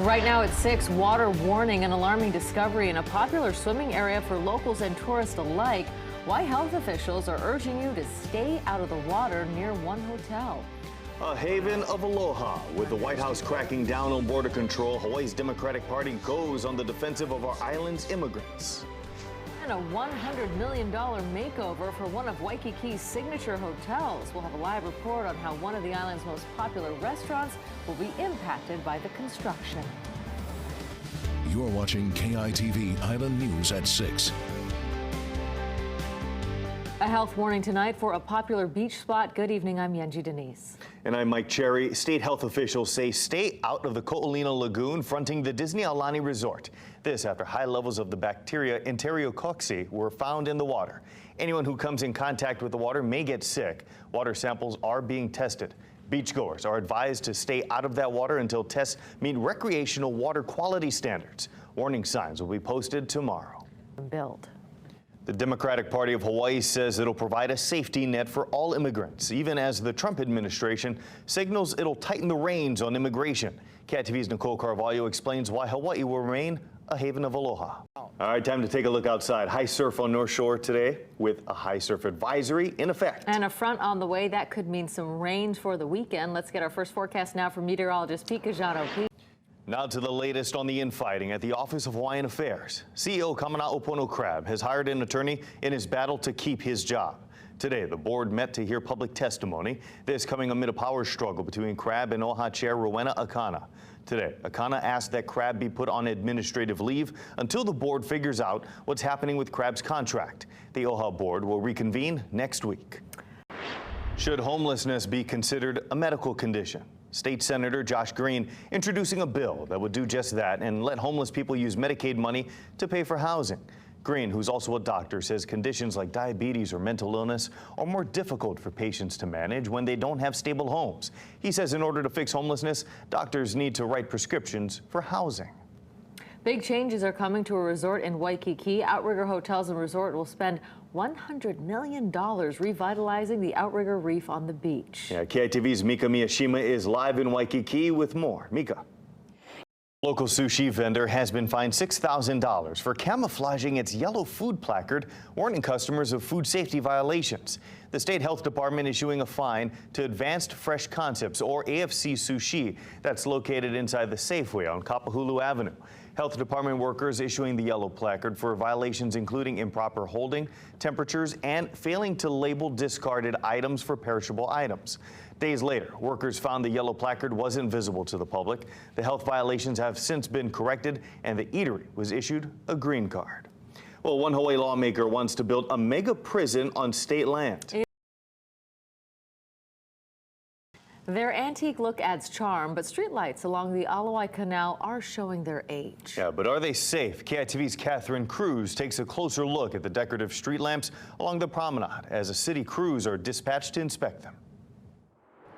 Right now at 6, water warning, an alarming discovery in a popular swimming area for locals and tourists alike. Why health officials are urging you to stay out of the water near one hotel. A haven of aloha. With the White House cracking down on border control, Hawaii's Democratic Party goes on the defensive of our island's immigrants. And a $100 million makeover for one of Waikiki's signature hotels. We'll have a live report on how one of the island's most popular restaurants will be impacted by the construction. You're watching KITV Island News at 6. A health warning tonight for a popular beach spot. Good evening, I'm Yenji Denise. And I'm Mike Cherry. State health officials say stay out of the Ko'olina Lagoon fronting the Disney Aulani Resort. This after high levels of the bacteria Enterococci were found in the water. Anyone who comes in contact with the water may get sick. Water samples are being tested. Beachgoers are advised to stay out of that water until tests meet recreational water quality standards. Warning signs will be posted tomorrow. Build. The Democratic Party of Hawaii says it'll provide a safety net for all immigrants, even as the Trump administration signals it'll tighten the reins on immigration. KITV's Nicole Carvalho explains why Hawaii will remain a haven of aloha. All right, time to take a look outside. High surf on North Shore today with a high surf advisory in effect. And a front on the way. That could mean some rain for the weekend. Let's get our first forecast now from meteorologist Pete Cajano. Pete. Now to the latest on the infighting at the Office of Hawaiian Affairs. CEO Kamana'o Pono Crab has hired an attorney in his battle to keep his job. Today, the board met to hear public testimony. This coming amid a power struggle between Crab and OHA Chair Rowena Akana. Today, Akana asked that Crab be put on administrative leave until the board figures out what's happening with Crab's contract. The OHA board will reconvene next week. Should homelessness be considered a medical condition? State Senator Josh Green introducing a bill that would do just that and let homeless people use Medicaid money to pay for housing. Green, who's also a doctor, says conditions like diabetes or mental illness are more difficult for patients to manage when they don't have stable homes. He says in order to fix homelessness, doctors need to write prescriptions for housing. Big changes are coming to a resort in Waikiki. Outrigger Hotels and Resort will spend $100 million revitalizing the Outrigger Reef on the beach. Yeah, KITV's Mika Miyashima is live in Waikiki with more. Mika. Local sushi vendor has been fined $6,000 for camouflaging its yellow food placard, warning customers of food safety violations. The state health department issuing a fine to Advanced Fresh Concepts, or AFC Sushi, that's located inside the Safeway on Kapahulu Avenue. Health department workers issuing the yellow placard for violations including improper holding, temperatures, and failing to label discarded items for perishable items. Days later, workers found the yellow placard wasn't visible to the public. The health violations have since been corrected, and the eatery was issued a green card. Well, one Hawaii lawmaker wants to build a mega prison on state land. Their antique look adds charm, but streetlights along the Alawai Canal are showing their age. Yeah, but are they safe? KITV's Catherine Cruz takes a closer look at the decorative street lamps along the promenade as a city crews are dispatched to inspect them.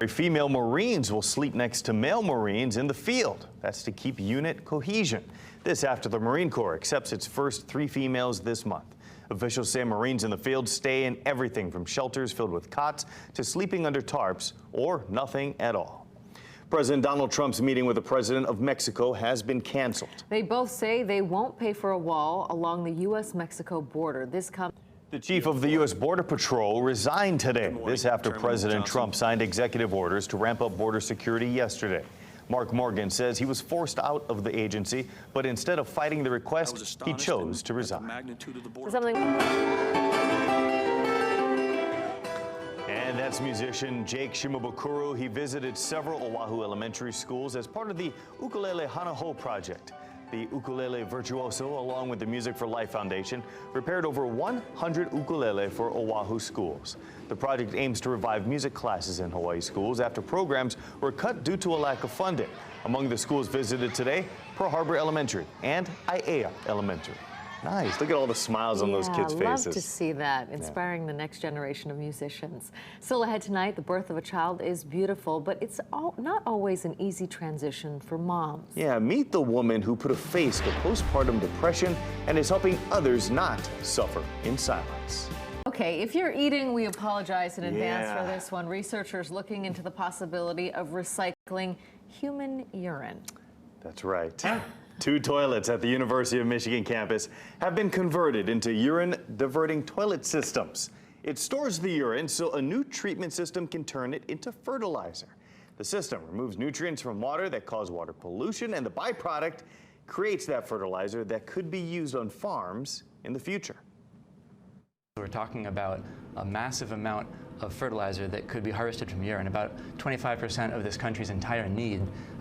Female Marines will sleep next to male Marines in the field. That's to keep unit cohesion. This after the Marine Corps accepts its first 3 females this month. Officials say Marines in the field stay in everything from shelters filled with cots to sleeping under tarps or nothing at all. President Donald Trump's meeting with the president of Mexico has been canceled. They both say they won't pay for a wall along the U.S.-Mexico border. The chief of the U.S. Border Patrol resigned today. This after President Trump signed executive orders to ramp up border security yesterday. Mark Morgan says he was forced out of the agency, but instead of fighting the request, he chose to resign. And that's musician Jake Shimabukuro. He visited several Oahu elementary schools as part of the Ukulele Hanaho project. The Ukulele Virtuoso, along with the Music for Life Foundation, repaired over 100 ukulele for Oahu schools. The project aims to revive music classes in Hawaii schools after programs were cut due to a lack of funding. Among the schools visited today, Pearl Harbor Elementary and Aiea Elementary. Nice. Look at all the smiles on those kids' faces. Love to see that, inspiring the next generation of musicians. Still ahead tonight, the birth of a child is beautiful, but it's not always an easy transition for moms. Yeah, meet the woman who put a face to postpartum depression and is helping others not suffer in silence. Okay, if you're eating, we apologize in advance for this one. Researchers looking into the possibility of recycling human urine. That's right. 2 toilets at the University of Michigan campus have been converted into urine-diverting toilet systems. It stores the urine so a new treatment system can turn it into fertilizer. The system removes nutrients from water that cause water pollution, and the byproduct creates that fertilizer that could be used on farms in the future. We're talking about a massive amount of fertilizer that could be harvested from urine. About 25% of this country's entire need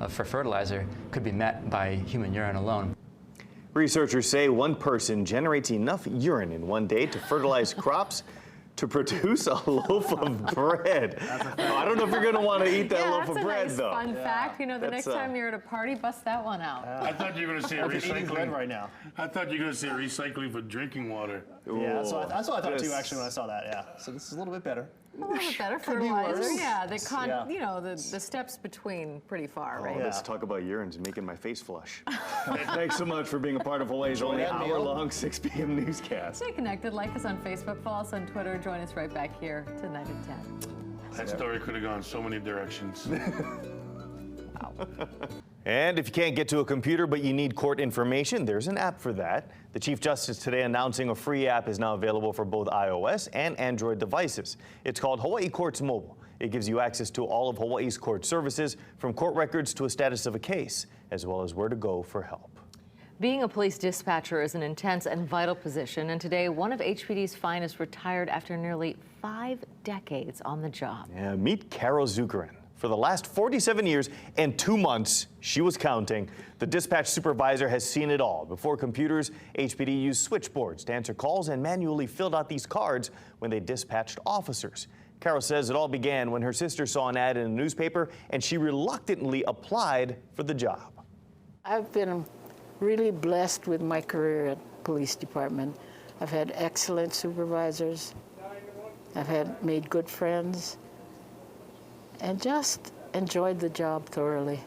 for fertilizer could be met by human urine alone. Researchers say one person generates enough urine in one day to fertilize crops to produce a loaf of bread. I don't know if you're going to want to eat that loaf of bread, though. That's a nice fun fact. You know, the next time you're at a party, bust that one out. I thought you were going to say recycling bread right now. I thought you were going to say recycling for drinking water. Yeah, that's what I thought too, actually, when I saw that, yeah. So this is a little bit better. A little bit better Could be fertilizer. worse. Yeah, you know, the steps between pretty far, right? Let's talk about urines and making my face flush. Thanks so much for being a part of Hawaii's only hour-long 6 p.m. newscast. Stay connected. Like us on Facebook, follow us on Twitter. Join us right back here tonight at 10. That story could have gone so many directions. And if you can't get to a computer but you need court information, there's an app for that. The Chief Justice today announcing a free app is now available for both iOS and Android devices. It's called Hawaii Courts Mobile. It gives you access to all of Hawaii's court services, from court records to a status of a case, as well as where to go for help. Being a police dispatcher is an intense and vital position, and today one of HPD's finest retired after nearly 5 decades on the job. Yeah, meet Carol Zuckeran. For the last 47 years and 2 months, she was counting, the dispatch supervisor has seen it all. Before computers, HPD used switchboards to answer calls and manually filled out these cards when they dispatched officers. Carol says it all began when her sister saw an ad in a newspaper and she reluctantly applied for the job. I've been really blessed with my career at police department. I've had excellent supervisors. I've made good friends, and just enjoyed the job thoroughly.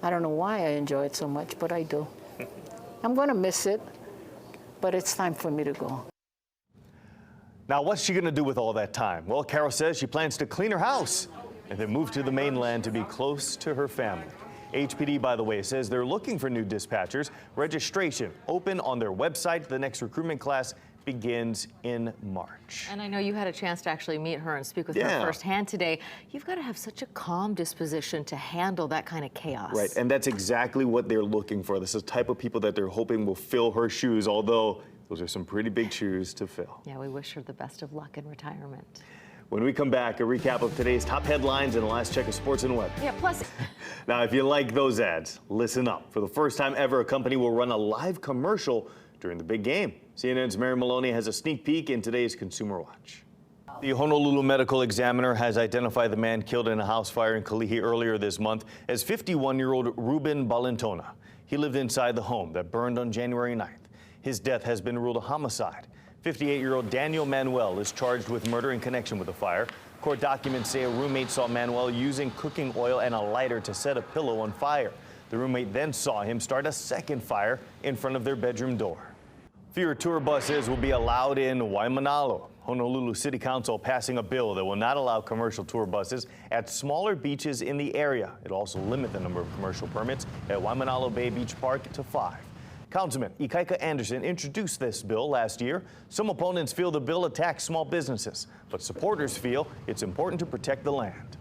I don't know why I enjoy it so much, but I do. I'm going to miss it, but it's time for me to go. Now, what's she going to do with all that time? Well, Carol says she plans to clean her house and then move to the mainland to be close to her family. HPD, by the way, says they're looking for new dispatchers. Registration open on their website. The next recruitment class begins in March. And I know you had a chance to actually meet her and speak with her firsthand today. You've got to have such a calm disposition to handle that kind of chaos. Right, and that's exactly what they're looking for. This is the type of people that they're hoping will fill her shoes, although those are some pretty big shoes to fill. Yeah, we wish her the best of luck in retirement. When we come back, a recap of today's top headlines and a last check of sports and weather. Yeah, plus... Now, if you like those ads, listen up. For the first time ever, a company will run a live commercial during the big game. CNN's Mary Maloney has a sneak peek in today's Consumer Watch. The Honolulu Medical Examiner has identified the man killed in a house fire in Kalihi earlier this month as 51-year-old Ruben Balintona. He lived inside the home that burned on January 9th. His death has been ruled a homicide. 58-year-old Daniel Manuel is charged with murder in connection with the fire. Court documents say a roommate saw Manuel using cooking oil and a lighter to set a pillow on fire. The roommate then saw him start a second fire in front of their bedroom door. Fewer tour buses will be allowed in Waimanalo. Honolulu City Council passing a bill that will not allow commercial tour buses at smaller beaches in the area. It'll also limit the number of commercial permits at Waimanalo Bay Beach Park to 5. Councilman Ikaika Anderson introduced this bill last year. Some opponents feel the bill attacks small businesses, but supporters feel it's important to protect the land.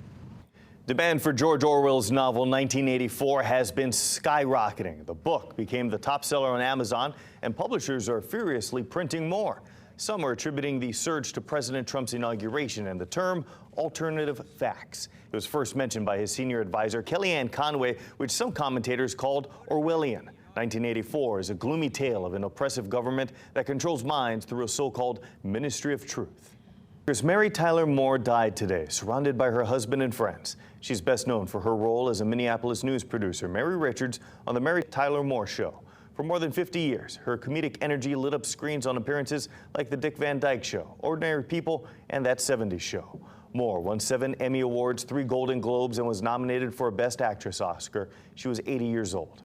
Demand for George Orwell's novel 1984 has been skyrocketing. The book became the top seller on Amazon, and publishers are furiously printing more. Some are attributing the surge to President Trump's inauguration and the term alternative facts. It was first mentioned by his senior advisor, Kellyanne Conway, which some commentators called Orwellian. 1984 is a gloomy tale of an oppressive government that controls minds through a so-called Ministry of Truth. Mary Tyler Moore died today, surrounded by her husband and friends. She's best known for her role as a Minneapolis news producer, Mary Richards, on The Mary Tyler Moore Show. For more than 50 years, her comedic energy lit up screens on appearances like The Dick Van Dyke Show, Ordinary People, and That 70s Show. Moore won 7 Emmy Awards, 3 Golden Globes, and was nominated for a Best Actress Oscar. She was 80 years old.